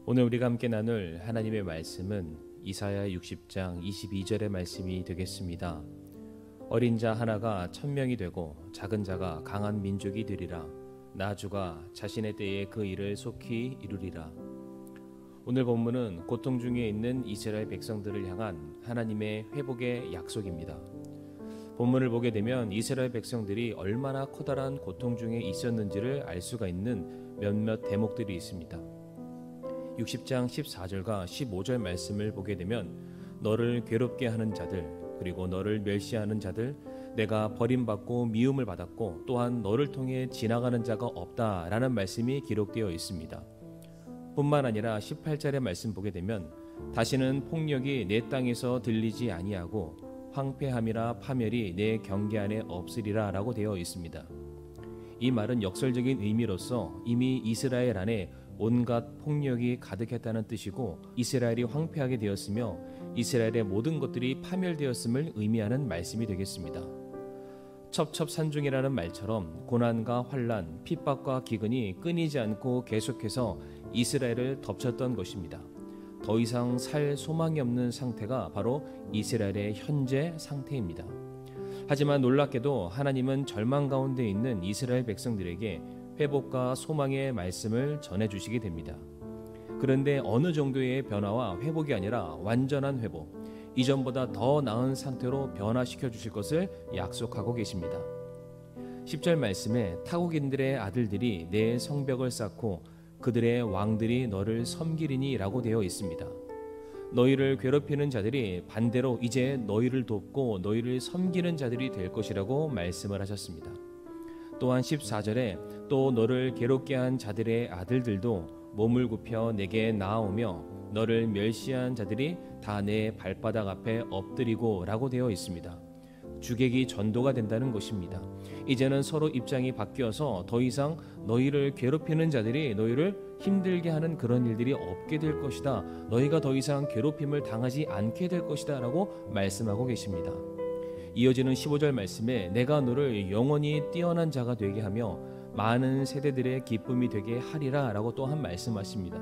오늘 우리가 함께 나눌 하나님의 말씀은 이사야 60장 22절의 말씀이 되겠습니다. 어린 자 하나가 천명이 되고 작은 자가 강한 민족이 되리라. 나 주가 자신의 때에 그 일을 속히 이루리라. 오늘 본문은 고통 중에 있는 이스라엘 백성들을 향한 하나님의 회복의 약속입니다. 본문을 보게 되면 이스라엘 백성들이 얼마나 커다란 고통 중에 있었는지를 알 수가 있는 몇몇 대목들이 있습니다. 60장 14절과 15절 말씀을 보게 되면 너를 괴롭게 하는 자들, 그리고 너를 멸시하는 자들, 내가 버림받고 미움을 받았고 또한 너를 통해 지나가는 자가 없다라는 말씀이 기록되어 있습니다. 뿐만 아니라 18절의 말씀 보게 되면 다시는 폭력이 내 땅에서 들리지 아니하고 황폐함이나 파멸이 내 경계 안에 없으리라 라고 되어 있습니다. 이 말은 역설적인 의미로서 이미 이스라엘 안에 온갖 폭력이 가득했다는 뜻이고 이스라엘이 황폐하게 되었으며 이스라엘의 모든 것들이 파멸되었음을 의미하는 말씀이 되겠습니다. 첩첩산중이라는 말처럼 고난과 환난, 핍박과 기근이 끊이지 않고 계속해서 이스라엘을 덮쳤던 것입니다. 더 이상 살 소망이 없는 상태가 바로 이스라엘의 현재 상태입니다. 하지만 놀랍게도 하나님은 절망 가운데 있는 이스라엘 백성들에게 회복과 소망의 말씀을 전해주시게 됩니다. 그런데 어느 정도의 변화와 회복이 아니라 완전한 회복, 이전보다 더 나은 상태로 변화시켜 주실 것을 약속하고 계십니다. 10절 말씀에 타국인들의 아들들이 내 성벽을 쌓고 그들의 왕들이 너를 섬기리니 라고 되어 있습니다. 너희를 괴롭히는 자들이 반대로 이제 너희를 돕고 너희를 섬기는 자들이 될 것이라고 말씀을 하셨습니다. 또한 14절에 또 너를 괴롭게 한 자들의 아들들도 몸을 굽혀 내게 나아오며 너를 멸시한 자들이 다 내 발바닥 앞에 엎드리고 라고 되어 있습니다. 주객이 전도가 된다는 것입니다. 이제는 서로 입장이 바뀌어서 더 이상 너희를 괴롭히는 자들이 너희를 힘들게 하는 그런 일들이 없게 될 것이다. 너희가 더 이상 괴롭힘을 당하지 않게 될 것이다 라고 말씀하고 계십니다. 이어지는 15절 말씀에 내가 너를 영원히 뛰어난 자가 되게 하며 많은 세대들의 기쁨이 되게 하리라 라고 또한 말씀하십니다.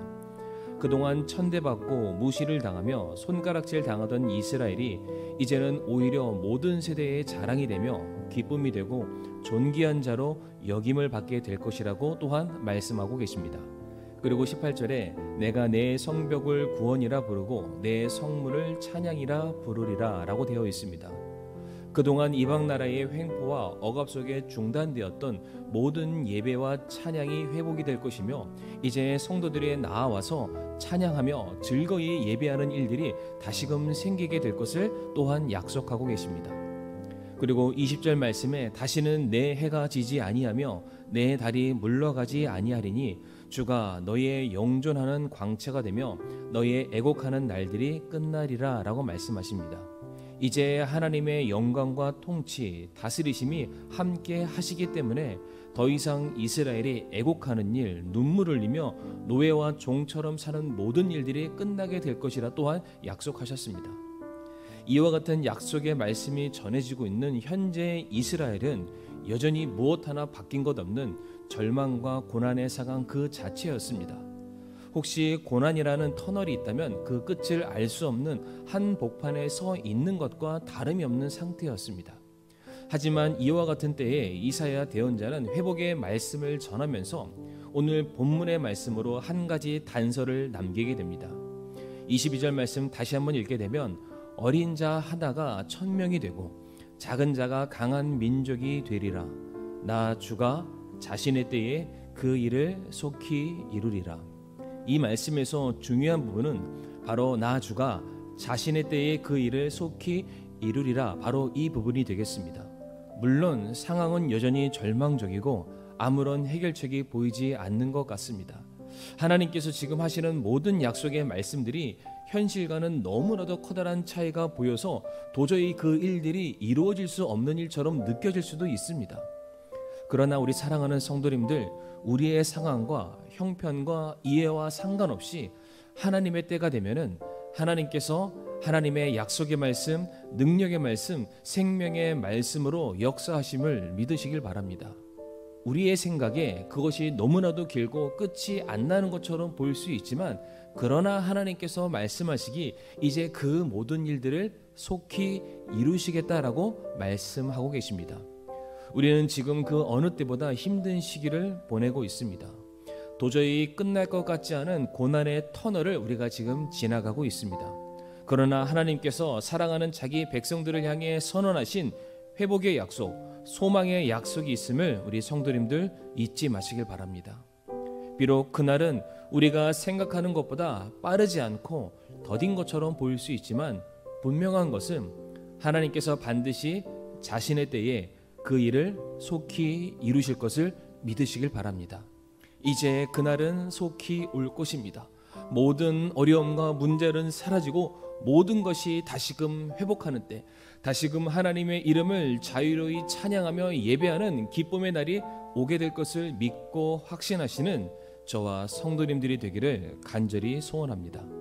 그동안 천대받고 무시를 당하며 손가락질 당하던 이스라엘이 이제는 오히려 모든 세대의 자랑이 되며 기쁨이 되고 존귀한 자로 여김을 받게 될 것이라고 또한 말씀하고 계십니다. 그리고 18절에 내가 내 성벽을 구원이라 부르고 내 성문을 찬양이라 부르리라 라고 되어 있습니다. 그동안 이방 나라의 횡포와 억압 속에 중단되었던 모든 예배와 찬양이 회복이 될 것이며 이제 성도들이 나아와서 찬양하며 즐거이 예배하는 일들이 다시금 생기게 될 것을 또한 약속하고 계십니다. 그리고 20절 말씀에 다시는 내 해가 지지 아니하며 내 달이 물러가지 아니하리니 주가 너희의 영존하는 광채가 되며 너희의 애곡하는 날들이 끝나리라 라고 말씀하십니다. 이제 하나님의 영광과 통치, 다스리심이 함께 하시기 때문에 더 이상 이스라엘이 애곡하는 일, 눈물을 흘리며 노예와 종처럼 사는 모든 일들이 끝나게 될 것이라 또한 약속하셨습니다. 이와 같은 약속의 말씀이 전해지고 있는 현재 이스라엘은 여전히 무엇 하나 바뀐 것 없는 절망과 고난의 상황 그 자체였습니다. 혹시 고난이라는 터널이 있다면 그 끝을 알 수 없는 한 복판에 서 있는 것과 다름이 없는 상태였습니다. 하지만 이와 같은 때에 이사야 대언자는 회복의 말씀을 전하면서 오늘 본문의 말씀으로 한 가지 단서를 남기게 됩니다. 22절 말씀 다시 한번 읽게 되면 어린 자 하나가 천명이 되고 작은 자가 강한 민족이 되리라. 나 주가 자신의 때에 그 일을 속히 이루리라. 이 말씀에서 중요한 부분은 바로 나 주가 자신의 때에 그 일을 속히 이루리라, 바로 이 부분이 되겠습니다. 물론 상황은 여전히 절망적이고 아무런 해결책이 보이지 않는 것 같습니다. 하나님께서 지금 하시는 모든 약속의 말씀들이 현실과는 너무나도 커다란 차이가 보여서 도저히 그 일들이 이루어질 수 없는 일처럼 느껴질 수도 있습니다. 그러나 우리 사랑하는 성도님들, 우리의 상황과 형편과 이해와 상관없이 하나님의 때가 되면은 하나님께서 하나님의 약속의 말씀, 능력의 말씀, 생명의 말씀으로 역사하심을 믿으시길 바랍니다. 우리의 생각에 그것이 너무나도 길고 끝이 안 나는 것처럼 보일 수 있지만 그러나 하나님께서 말씀하시기 이제 그 모든 일들을 속히 이루시겠다라고 말씀하고 계십니다. 우리는 지금 그 어느 때보다 힘든 시기를 보내고 있습니다. 도저히 끝날 것 같지 않은 고난의 터널을 우리가 지금 지나가고 있습니다. 그러나 하나님께서 사랑하는 자기 백성들을 향해 선언하신 회복의 약속, 소망의 약속이 있음을 우리 성도님들 잊지 마시길 바랍니다. 비록 그날은 우리가 생각하는 것보다 빠르지 않고 더딘 것처럼 보일 수 있지만 분명한 것은 하나님께서 반드시 자신의 때에 그 일을 속히 이루실 것을 믿으시길 바랍니다. 이제 그날은 속히 올 것입니다. 모든 어려움과 문제는 사라지고 모든 것이 다시금 회복하는 때, 다시금 하나님의 이름을 자유로이 찬양하며 예배하는 기쁨의 날이 오게 될 것을 믿고 확신하시는 저와 성도님들이 되기를 간절히 소원합니다.